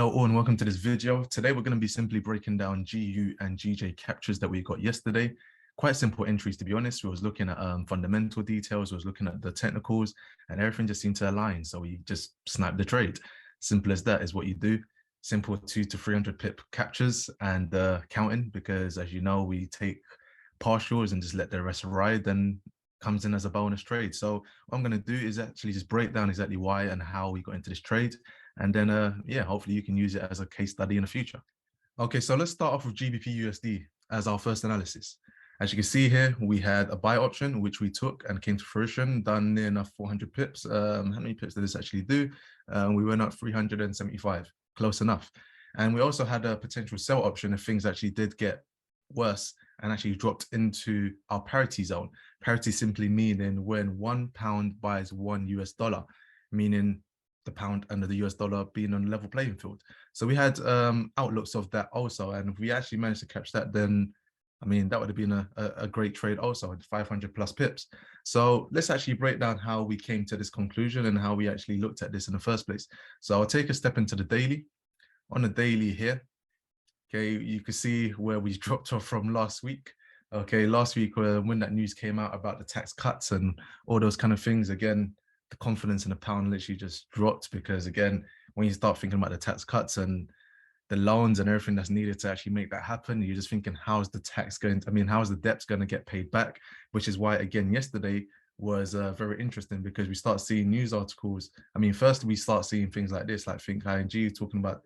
Hello all and welcome to this video. Today we're going to be simply breaking down GU and GJ captures that we got yesterday. Quite simple entries, to be honest. We was looking at fundamental details, we was looking at the technicals, and everything just seemed to align. So we just sniped the trade. Simple as that is what you do. Simple 200 to 300 pip captures and counting, because as you know, we take partials and just let the rest ride, then comes in as a bonus trade. So what I'm going to do is actually just break down exactly why and how we got into this trade. And then, yeah, hopefully you can use it as a case study in the future. Okay, so let's start off with GBPUSD as our first analysis. As you can see here, we had a buy option, which we took and came to fruition, done near enough 400 pips. How many pips did this actually do? We went up 375, close enough. And we also had a potential sell option if things actually did get worse and actually dropped into our parity zone. Parity simply meaning when £1 buys $1, meaning the pound and the US dollar being on a level playing field. So we had outlooks of that also, and if we actually managed to catch that, then I mean that would have been a great trade also at 500 plus pips. So let's actually break down how we came to this conclusion and how we actually looked at this in the first place. So I'll take a step into the daily. On the daily here, okay, you can see where we dropped off from last week. Okay, last week when that news came out about the tax cuts and all those kind of things, again, the confidence in the pound literally just dropped, because again, when you start thinking about the tax cuts and the loans and everything that's needed to actually make that happen, you're just thinking, how's the tax going to, I mean, how's the debts going to get paid back? Which is why, again, yesterday was very interesting, because we start seeing news articles. I mean, first we start seeing things like this, like Think ING talking about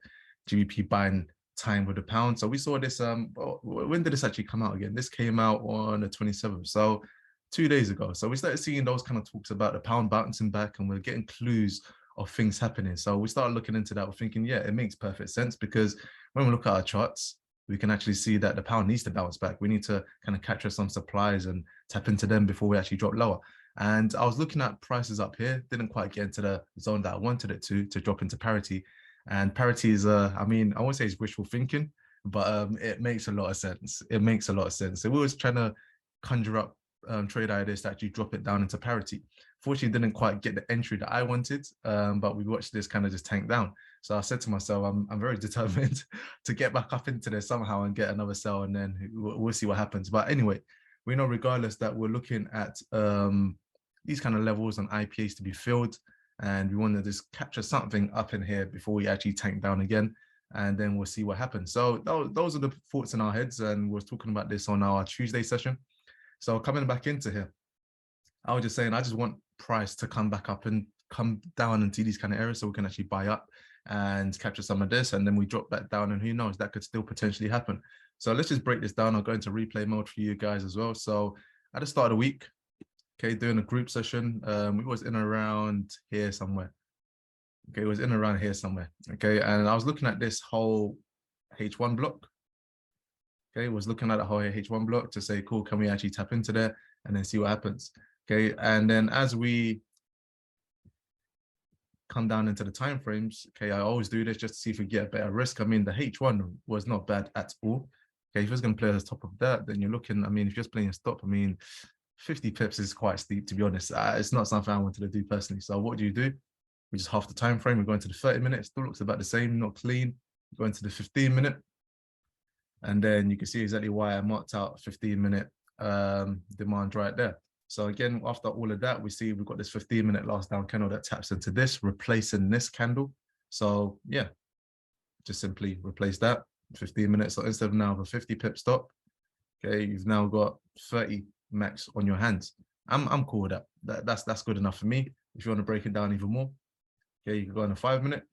GBP buying time with the pound. So we saw this, when did this actually come out again? This came out on the 27th. So 2 days ago. So we started seeing those kind of talks about the pound bouncing back, and we're getting clues of things happening. So we started looking into that. We're thinking, yeah, it makes perfect sense, because when we look at our charts, we can actually see that the pound needs to bounce back. We need to kind of capture some supplies and tap into them before we actually drop lower. And I was looking at prices up here, didn't quite get into the zone that I wanted it to drop into parity. And parity is, I mean, I won't say it's wishful thinking, but it makes a lot of sense. It makes a lot of sense. So we was trying to conjure up trade ideas to actually drop it down into parity. Fortunately, didn't quite get the entry that I wanted, but we watched this kind of just tank down. So I said to myself, I'm very determined to get back up into there somehow and get another sell, and then we'll see what happens. But anyway, we know regardless that we're looking at these kind of levels on IPAs to be filled, and we want to just capture something up in here before we actually tank down again, and then we'll see what happens. So those are the thoughts in our heads, and we're talking about this on our Tuesday session. So coming back into here, I was just saying, I just want price to come back up and come down into these kind of areas so we can actually buy up and capture some of this, and then we drop back down, and who knows, that could still potentially happen. So let's just break this down. I'll go into replay mode for you guys as well. So at the start of the week, okay, doing a group session, we was in around here somewhere. Okay, it was in around here somewhere. Okay, and I was looking at this whole H1 block. Okay, was looking at the whole H1 block to say, cool, can we actually tap into there and then see what happens? Okay, and then as we come down into the time frames, okay, I always do this just to see if we get a better risk. I mean, the H1 was not bad at all. Okay, if you're going to play at the top of that, then you're looking, I mean, if you're just playing a stop, I mean, 50 pips is quite steep, to be honest. It's not something I wanted to do personally. So what do? We just half the time frame. We're going to the 30 minutes. Still looks about the same, not clean. Going to the 15-minute. And then you can see exactly why I marked out 15-minute demand right there. So again, after all of that, we see we've got this 15-minute last down candle that taps into this, replacing this candle. So yeah, just simply replace that 15 minutes. So instead of now of a 50 pip stop, okay, you've now got 30 max on your hands. I'm cool with that. That's good enough for me. If you want to break it down even more, okay, you can go on a 5-minute.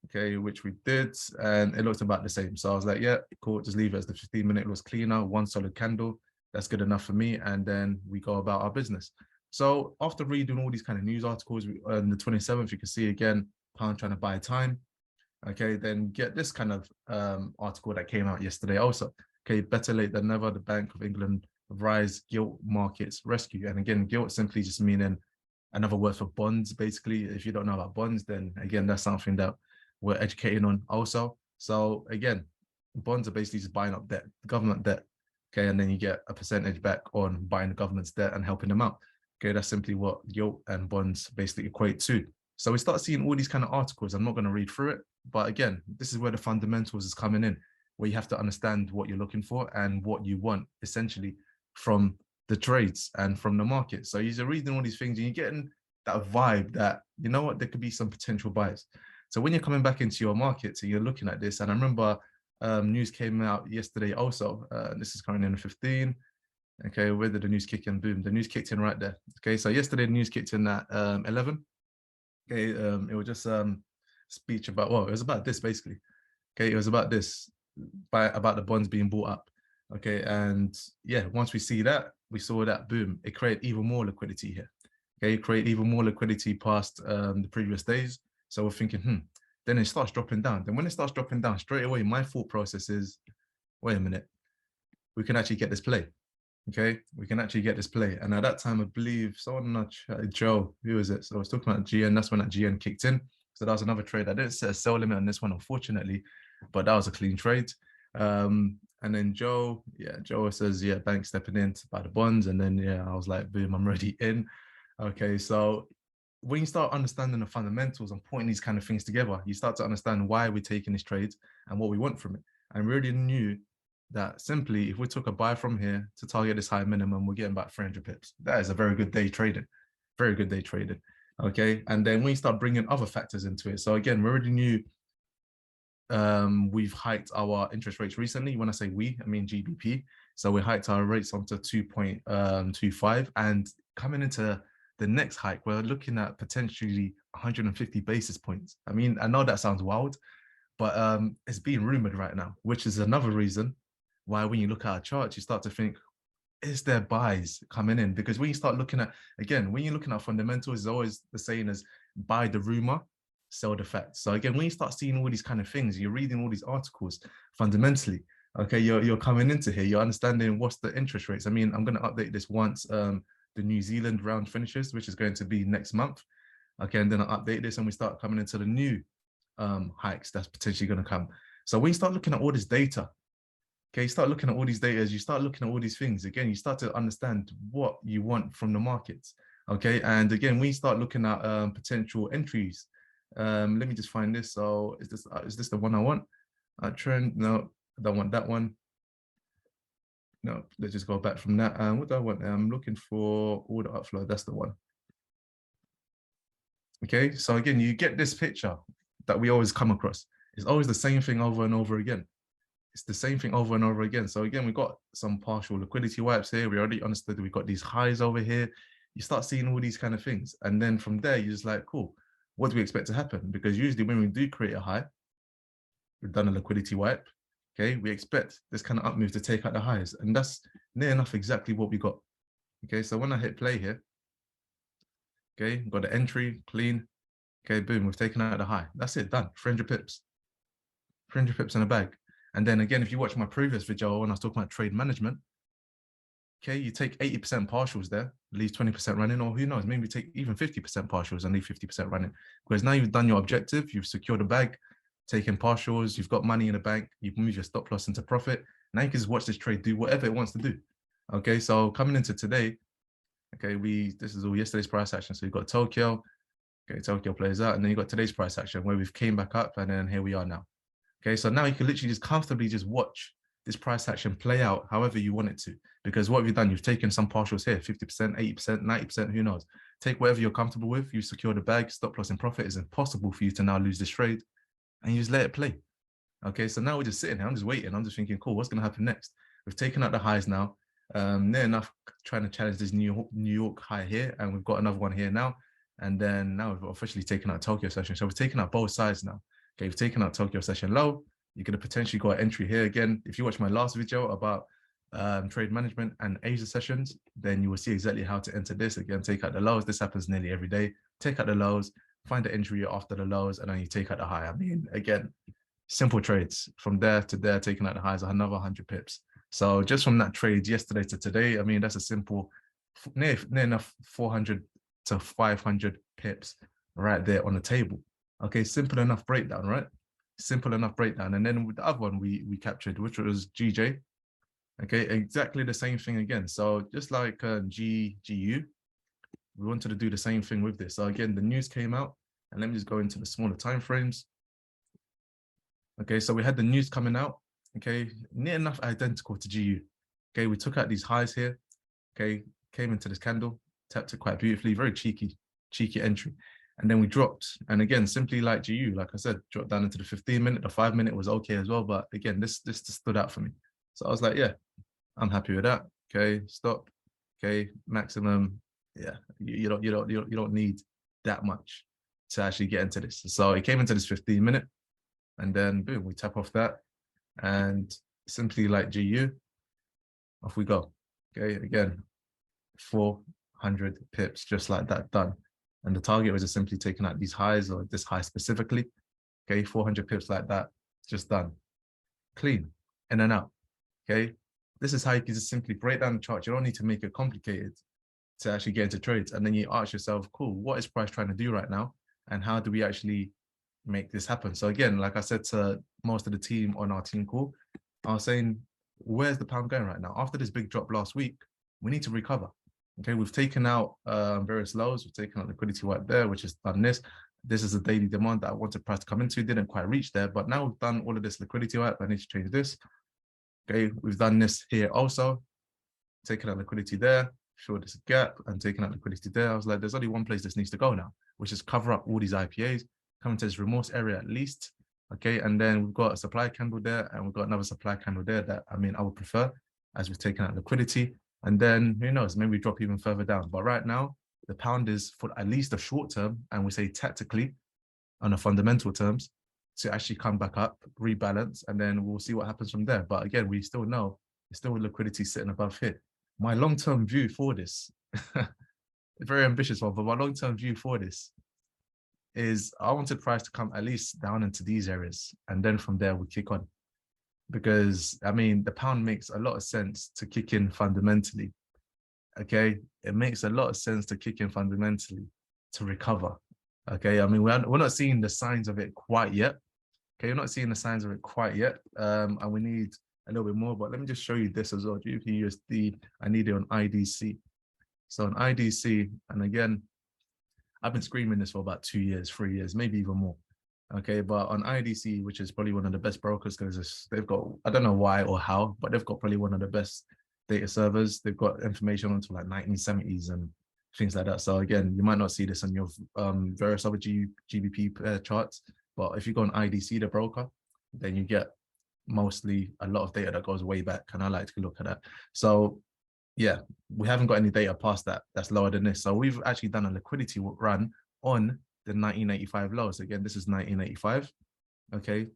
Okay, which we did, and it looked about the same. So I was like, yeah, cool, just leave it as the 15-minute was cleaner, one solid candle. That's good enough for me. And then we go about our business. So after reading all these kind of news articles, on the 27th, you can see again, pound trying to buy time. Okay, then get this kind of article that came out yesterday also. Okay, better late than never, the Bank of England rise gilt markets rescue. And again, gilt simply just meaning another word for bonds, basically. If you don't know about bonds, then again, that's something that we're educating on also. So again, bonds are basically just buying up debt, government debt. Okay, and then you get a percentage back on buying the government's debt and helping them out. Okay, that's simply what gilt and bonds basically equate to. So we start seeing all these kind of articles. I'm not going to read through it. But again, this is where the fundamentals is coming in, where you have to understand what you're looking for and what you want essentially from the trades and from the market. So you're reading all these things and you're getting that vibe that, you know what, there could be some potential buys. So when you're coming back into your markets and you're looking at this, and I remember news came out yesterday also, this is currently in 15. Okay, where did the news kick in? Boom, the news kicked in right there. Okay, so yesterday the news kicked in at 11. Okay, it was just speech about, well, it was about this basically. Okay, it was about this, about the bonds being bought up. Okay, and yeah, once we see that, we saw that, boom, it created even more liquidity here. Okay, create even more liquidity past the previous days. So we're thinking, then it starts dropping down. Then when it starts dropping down, straight away, my thought process is, wait a minute, we can actually get this play. Okay, we can actually get this play. And at that time, I believe someone, Joe, who was it? So I was talking about GN, that's when that GN kicked in. So that was another trade. I didn't set a sell limit on this one, unfortunately, but that was a clean trade. And then Joe says, yeah, bank stepping in to buy the bonds. And then, yeah, I was like, boom, I'm already in. Okay, so when you start understanding the fundamentals and putting these kind of things together, you start to understand why we're taking this trade and what we want from it. And really knew that simply, if we took a buy from here to target this high minimum, we're getting about 300 pips. That is a very good day trading. Very good day trading. Okay. And then when you start bringing other factors into it. So again, we already knew we've hiked our interest rates recently. When I say we, I mean GBP. So we hiked our rates onto 2.25. And coming into the next hike, we're looking at potentially 150 basis points. I mean, I know that sounds wild, but it's being rumored right now, which is another reason why when you look at our charts, you start to think, is there buys coming in? Because when you start looking at, again, when you're looking at fundamentals, it's always the saying as buy the rumor, sell the fact. So again, when you start seeing all these kind of things, you're reading all these articles fundamentally, okay, you're coming into here, you're understanding what's the interest rates. I mean, I'm going to update this once the New Zealand round finishes, which is going to be next month. Okay, and then I'll update this and we start coming into the new hikes that's potentially going to come. So when you start looking at all this data, okay, you start looking at all these data, you start looking at all these things, again, you start to understand what you want from the markets. Okay, and again, we start looking at potential entries. Let me just find this. So is this the one I want? Trend? No, I don't want that one. No, let's just go back from that. What do I want? I'm looking for order upflow. That's the one. Okay, so again, you get this picture that we always come across. It's always the same thing over and over again. It's the same thing over and over again. So again, we got some partial liquidity wipes here. We already understood that we got these highs over here. You start seeing all these kind of things. And then from there, you're just like, cool, what do we expect to happen? Because usually when we do create a high, we've done a liquidity wipe, okay, we expect this kind of up move to take out the highs. And that's near enough exactly what we got. Okay, so when I hit play here, okay, got the entry, clean. Okay, boom, we've taken out the high. That's it, done, 300 pips. 300 pips in a bag. And then again, if you watch my previous video when I was talking about trade management, okay, you take 80% partials there, leave 20% running, or who knows, maybe take even 50% partials and leave 50% running. Because now you've done your objective, you've secured a bag, taken partials, you've got money in the bank, you've moved your stop loss into profit. Now you can just watch this trade do whatever it wants to do. Okay, so coming into today, okay, this is all yesterday's price action. So you've got Tokyo, okay, Tokyo plays out, and then you got today's price action where we've came back up, and then here we are now. Okay, so now you can literally just comfortably just watch this price action play out however you want it to. Because what have you done? You've taken some partials here, 50%, 80%, 90%, who knows? Take whatever you're comfortable with. You secure the bag, stop loss and profit. It's impossible for you to now lose this trade, and you just let it play. Okay, so now we're just sitting here. I'm just waiting. I'm just thinking, cool, what's going to happen next? We've taken out the highs now. Near enough trying to challenge this New York high here, and we've got another one here now. And then now we've officially taken out Tokyo session. So we've taken out both sides now. Okay, we've taken out Tokyo session low. You're going to potentially go an entry here again. If you watch my last video about trade management and Asia sessions, then you will see exactly how to enter this. Again, take out the lows. This happens nearly every day. Take out the lows, find the entry after the lows, and then you take out the high. I mean, again, simple trades. From there to there, taking out the highs, another 100 pips. So just from that trade yesterday to today, I mean, that's a simple, near enough 400 to 500 pips right there on the table. Okay, simple enough breakdown, right? Simple enough breakdown. And then with the other one we captured, which was GJ. Okay, exactly the same thing again. So just like GU, we wanted to do the same thing with this. So again, the news came out, and let me just go into the smaller time frames. Okay, so we had the news coming out. Okay, near enough identical to GU. Okay, we took out these highs here. Okay, came into this candle, tapped it quite beautifully, very cheeky entry. And then we dropped. And again, simply like GU, like I said, dropped down into the 15-minute. The 5-minute was okay as well. But again, this stood out for me. So I was like, yeah, I'm happy with that. Okay, stop. Okay, maximum. Yeah, you don't need that much to actually get into this. So it came into this 15-minute, and then boom, we tap off that, and simply like GU, off we go. Okay, again, 400 pips, just like that, done. And the target was just simply taking out these highs, or this high specifically. Okay, 400 pips like that, just done. Clean, in and out. Okay, this is how you can just simply break down the chart. You don't need to make it complicated to actually get into trades. And then you ask yourself, cool, what is price trying to do right now? And how do we actually make this happen? So again, like I said to most of the team on our team call, I was saying, where's the pound going right now? After this big drop last week, we need to recover. Okay, we've taken out various lows. We've taken out liquidity right there, which has done this. This is a daily demand that I wanted price to come into, didn't quite reach there, but now we've done all of this liquidity right. I need to change this. Okay, we've done this here also, taking out liquidity there, short this gap, and taking out liquidity there. I was like, there's only one place this needs to go now, which is cover up all these IPAs, come into this remorse area at least. Okay, and then we've got a supply candle there, and we've got another supply candle there that, I mean, I would prefer as we've taken out liquidity. And then who knows, maybe we drop even further down. But right now, the pound is for at least a short term, and we say tactically on a fundamental terms, to actually come back up, rebalance, and then we'll see what happens from there. But again, we still know there's still liquidity sitting above here. My long-term view for this, a very ambitious one, but my long-term view for this is I wanted price to come at least down into these areas, and then from there we kick on. Because I mean, the pound makes a lot of sense to kick in fundamentally. Okay, it makes a lot of sense to kick in fundamentally to recover. Okay, I mean, we're not seeing the signs of it quite yet. Okay, you're not seeing the signs of it quite yet, and we need a little bit more. But let me just show you this as well. GBPUSD, I need it on IDC. So on IDC, and again, I've been screaming this for about 2 years, 3 years, maybe even more. Okay, but on IDC, which is probably one of the best brokers, because they've got, I don't know why or how, but they've got probably one of the best data servers. They've got information onto like 1970s and things like that. So again, you might not see this on your various other GBP charts, but if you go on IDC, the broker, then you get mostly a lot of data that goes way back, and I like to look at that. So yeah, we haven't got any data past that that's lower than this. So we've actually done a liquidity run on the 1985 lows. Again, this is 1985, okay,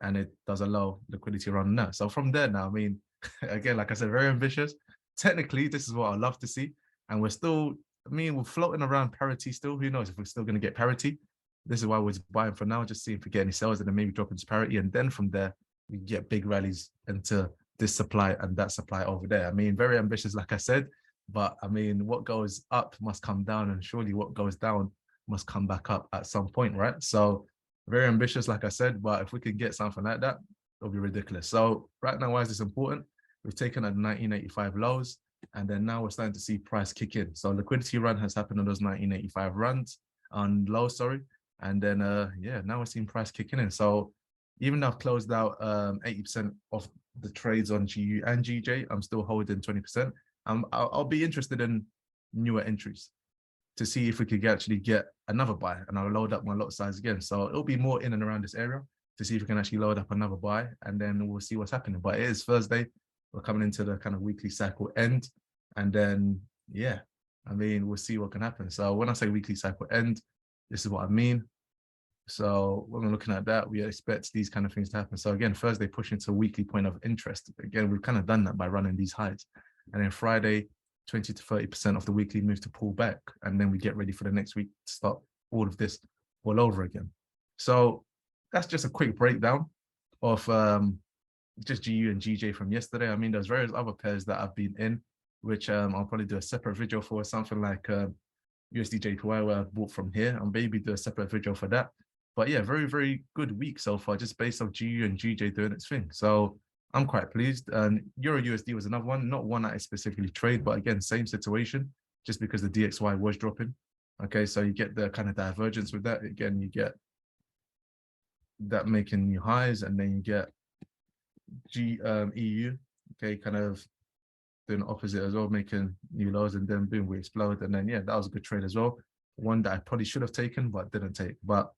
and it does a low liquidity run on that. So from there now, I mean, again, like I said, very ambitious. Technically, this is what I love to see, and we're still, I mean, we're floating around parity still. Who knows if we're still going to get parity? This is why we're buying for now, just seeing if we get any sales, and then maybe drop into parity, and then from there we get big rallies into this supply and that supply over there. I mean, very ambitious, like I said, but I mean, what goes up must come down, and surely what goes down must come back up at some point, right? So very ambitious, like I said, but if we could get something like that, it'll be ridiculous. So right now, why is this important? We've taken a 1985 lows, and then now we're starting to see price kick in. So liquidity run has happened on those 1985 runs, on lows, sorry. And then, yeah, now we're seeing price kicking in. So even though I've closed out 80% of the trades on GU and GJ, I'm still holding 20%. I'll be interested in newer entries to see if we could actually get another buy, and I'll load up my lot size again. So it'll be more in and around this area to see if we can actually load up another buy, and then we'll see what's happening. But it is Thursday. We're coming into the kind of weekly cycle end. And then, yeah, I mean, we'll see what can happen. So when I say weekly cycle end, this is what I mean. So when we're looking at that, we expect these kind of things to happen. So again, Thursday pushing to a weekly point of interest. Again, we've kind of done that by running these highs. And then Friday, 20 to 30% of the weekly move to pull back. And then we get ready for the next week to start all of this all over again. So that's just a quick breakdown of just GU and GJ from yesterday. I mean, there's various other pairs that I've been in, which I'll probably do a separate video for, something like USD/JPY where I've bought from here, and maybe do a separate video for that. But yeah, very, very good week so far, just based off GU and GJ doing its thing. So I'm quite pleased. And Euro USD was another one, not one that I specifically trade, but again, same situation, just because the DXY was dropping. Okay, so you get the kind of divergence with that. Again, you get that making new highs, and then you get EU, okay, kind of doing the opposite as well, making new lows, and then boom, we explode. And then yeah, that was a good trade as well. One that I probably should have taken but didn't take. But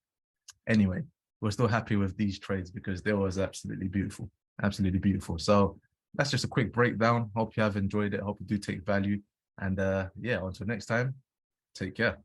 anyway, we're still happy with these trades because they was absolutely beautiful, absolutely beautiful. So that's just a quick breakdown. Hope you have enjoyed it. Hope you do take value. And yeah, until next time, take care.